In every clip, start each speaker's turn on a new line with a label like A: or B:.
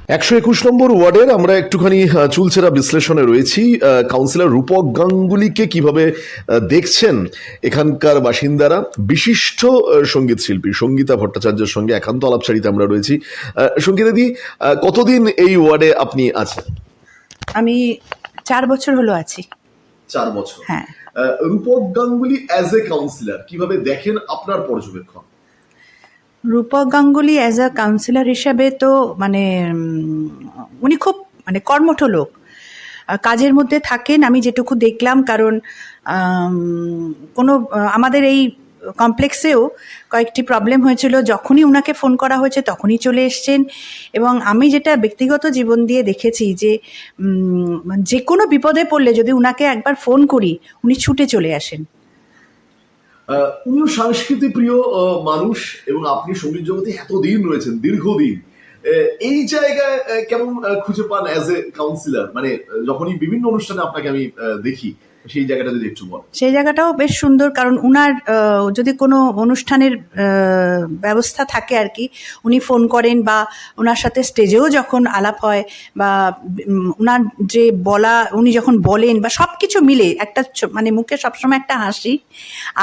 A: 121 নম্বর ওয়ার্ডের আমরা একটুখানি চুলচেরা বিশ্লেষণে রয়েছি। কাউন্সিলর রূপক গাঙ্গুলিকে কিভাবে দেখছেন এখানকার বাসিন্দারা? বিশিষ্ট সঙ্গীত শিল্পী সঙ্গীতা ভট্টাচার্যের সঙ্গে একান্ত আলাপচারিতা আমরা রয়েছি। সঙ্গীতাদি, কতদিন এই ওয়ার্ডে আপনি আছেন?
B: আমি 4 বছর হলো আছি।
A: 4 বছর।
B: হ্যাঁ।
A: রূপক গাঙ্গুলি অ্যাজ এ কাউন্সিলর কিভাবে দেখেন, আপনার পর্যবেক্ষণ?
B: রূপক গাঙ্গুলি অ্যাজ আ কাউন্সিলর হিসাবে তো উনি খুব কর্মঠ লোক, কাজের মধ্যে থাকেন আমি যেটুকু দেখলাম। কারণ আমাদের এই কমপ্লেক্সেও কয়েকটি প্রবলেম হয়েছিল, যখনই ওনাকে ফোন করা হয়েছে তখনই চলে এসছেন। এবং আমি যেটা ব্যক্তিগত জীবন দিয়ে দেখেছি যে যে কোনো বিপদে পড়লে যদি ওনাকে একবার ফোন করি উনি ছুটে চলে আসেন।
A: উনিও সংস্কৃতি প্রিয় মানুষ এবং আপনি সঙ্গীত জগতে এতদিন রয়েছেন, দীর্ঘদিন। এই জায়গায় কেমন খুঁজে পান অ্যাজ এ কাউন্সিলর? মানে যখনই বিভিন্ন অনুষ্ঠানে আপনাকে আমি দেখি, সেই জায়গাটা যদি একটু বলেন।
B: সেই জায়গাটাও বেশ সুন্দর, কারণ উনার যদি কোনো অনুষ্ঠানের ব্যবস্থা থাকে আর কি, উনি ফোন করেন, বা ওনার সাথে স্টেজেও যখন আলাপ হয়, বা উনার যে বলা উনি যখন বলেন, বা সব কিছু মিলে একটা মুখে সবসময় একটা হাসি,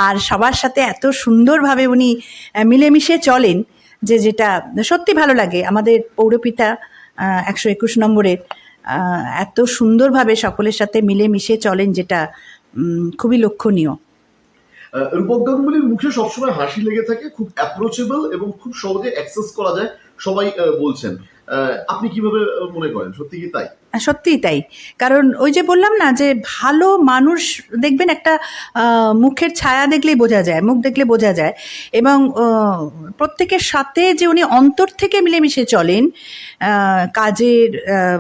B: আর সবার সাথে এত সুন্দরভাবে উনি মিলেমিশে চলেন যেটা সত্যি ভালো লাগে। আমাদের পৌরপিতা 121 নম্বরের এত সুন্দরভাবে সকলের সাথে মিলেমিশে চলেন, যেটা খুবই লক্ষণীয়।
A: রূপক গাঙ্গুলির মুখে সবসময় হাসি লেগে থাকে, খুব অ্যাপ্রোচেবল এবং খুব সহজে অ্যাক্সেস করা যায়, সবাই বলছেন। আপনি কিভাবে মনে করেন, সত্যি কি তাই?
B: সত্যিই তাই। কারণ ওই যে বললাম না, যে ভালো মানুষ দেখবেন একটা মুখের ছায়া দেখলেই বোঝা যায়, মুখ দেখলে বোঝা যায়। এবং প্রত্যেকের সাথে যে উনি অন্তর থেকে মিলেমিশে চলেন, কাজের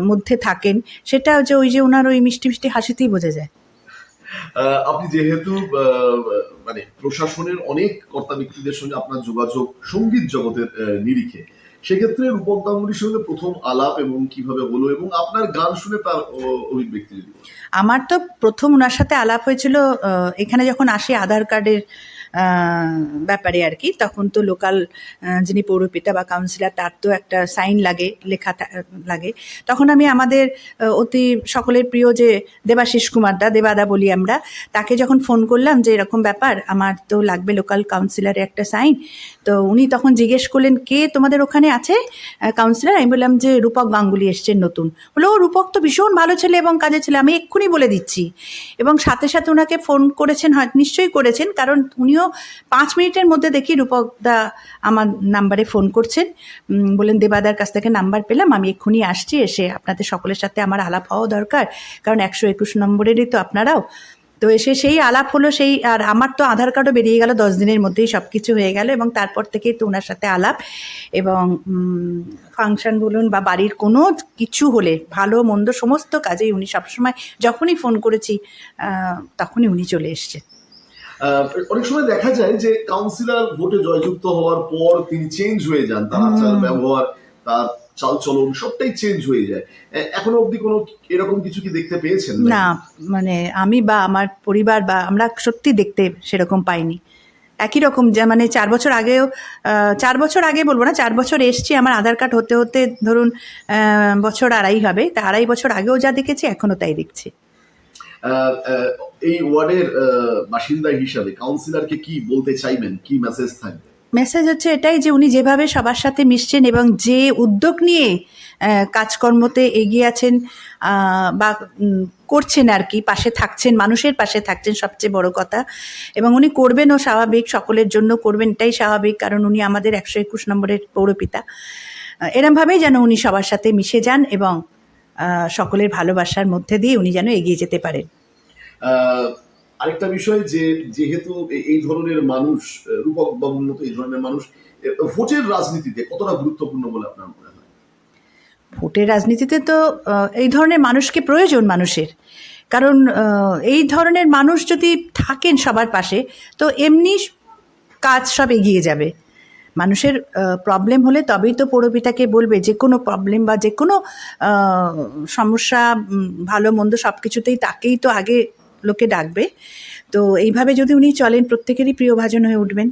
B: মধ্যে থাকেন, সেটা যে ওই যে ওনার ওই মিষ্টি মিষ্টি হাসিতেই বোঝা যায়।
A: আপনি যেহেতু প্রশাসনের অনেক কর্তা ব্যক্তিদের সঙ্গে আপনার যোগাযোগ সঙ্গীত জগতের নিরিখে, সেক্ষেত্রে রূপক গাঙ্গুলির সঙ্গে প্রথম আলাপ এবং কিভাবে হলো, এবং আপনার গান শুনে তার অভিব্যক্তি যদি?
B: আমার তো প্রথম ওনার সাথে আলাপ হয়েছিল এখানে যখন আসি আধার কার্ডের ব্যাপারে আর কি। তখন তো লোকাল যিনি পৌরপিতা বা কাউন্সিলর, তার তো একটা সাইন লাগে, লেখা লাগে। তখন আমি আমাদের অতি সকলের প্রিয় যে দেবাশিস কুমারদা, দেবাদা বলি আমরা, তাকে যখন ফোন করলাম যে এরকম ব্যাপার, আমার তো লাগবে লোকাল কাউন্সিলরের একটা সাইন। তো উনি তখন জিজ্ঞেস করলেন, কে তোমাদের ওখানে আছে কাউন্সিলর? আমি বললাম যে রূপক গাঙ্গুলি এসছেন নতুন। বলে, ও রূপক তো ভীষণ ভালো ছেলে এবং কাজের ছেলে, আমি এক্ষুনি বলে দিচ্ছি। এবং সাথে সাথে ওনাকে ফোন করেছেন, হয়তো নিশ্চয়ই করেছেন, কারণ উনিও 5 মিনিটের মধ্যে দেখি রূপকদা আমার নাম্বারে ফোন করছেন, বলেন দেবাদার কাছ থেকে নাম্বার পেলাম, আমি এক্ষুনি আসছি, এসে আপনাদের সকলের সাথে আমার আলাপ হওয়া দরকার, কারণ 121 নম্বরেরই তো আপনারাও। তো এসে সেই আলাপ হলো, আর আমার তো আধার কার্ডও বেরিয়ে গেল 10 দিনের মধ্যেই, সব কিছু হয়ে গেল। এবং তারপর থেকেই তো ওনার সাথে আলাপ। এবং ফাংশন বলুন বা বাড়ির কোনো কিছু হলে, ভালো মন্দ সমস্ত কাজেই উনি সবসময়, যখনই ফোন করেছি তখনই উনি চলে এসছেন।
A: অনেক সময় দেখা যায় যে কাউন্সিলর ভোটে জয়যুক্ত হওয়ার পর তিনি চেঞ্জ হয়ে যান, তার আচার ব্যবহার, তার চালচলন সবটাই চেঞ্জ হয়ে যায়। এখনো অবধি কোনো এরকম কিছু কি দেখতে পেয়েছেন?
B: না, আমি বা আমার পরিবার বা আমরা সত্যি দেখতে সেরকম পাইনি। একই রকম, যে 4 বছর আগেও, 4 বছর আগে বলবো না, 4 বছর এসছি, আমার আধার কার্ড হতে হতে ধরুন বছর আড়াই হবে, তা 2.5 বছর আগেও যা দেখেছি এখনো তাই দেখছি।
A: এই ওয়ার্ডের বাসিন্দা হিসাবে কাউন্সিলরকে কি বলতে চাইবেন, কি মেসেজ থাকবে?
B: মেসেজ হচ্ছে এটাই, যে উনি যেভাবে সবার সাথে মিশছেন এবং যে উদ্যোগ নিয়ে কাজকর্মতে এগিয়ে আছেন বা করছেন আর কি, পাশে থাকছেন, মানুষের পাশে থাকছেন, সবচেয়ে বড় কথা। এবং উনি করবেনও, স্বাভাবিক, সকলের জন্য করবেন, এটাই স্বাভাবিক, কারণ উনি আমাদের 121 নম্বরের পৌরপিতা। এরমভাবেই যেন উনি সবার সাথে মিশে যান এবং সকলের ভালোবাসার মধ্যে দিয়ে উনি যেন এগিয়ে যেতে পারেন।
A: আরেকটা বিষয়, যে যেহেতু এই ধরনের মানুষ, রূপক বাবুর মতো এই ধরনের মানুষ ভোটের রাজনীতিতে কতটা গুরুত্বপূর্ণ বলে আপনার মনে হয়?
B: ভোটের রাজনীতিতে তো এই ধরনের মানুষকে প্রয়োজন মানুষের, কারণ এই ধরনের মানুষ যদি থাকেন সবার পাশে, তো এমনি কাজ সব এগিয়ে যাবে। মানুষের প্রবলেম হলে তবেই তো পৌরপিতাকে বলবে, যে কোনো প্রবলেম বা যে কোনো সমস্যা, ভালো মন্দ সব কিছুতেই তাকেই তো আগে লোকে ডাকবে। তো এইভাবে যদি উনি চলেন, প্রত্যেকেরই প্রিয়ভাজন হয়ে উঠবেন।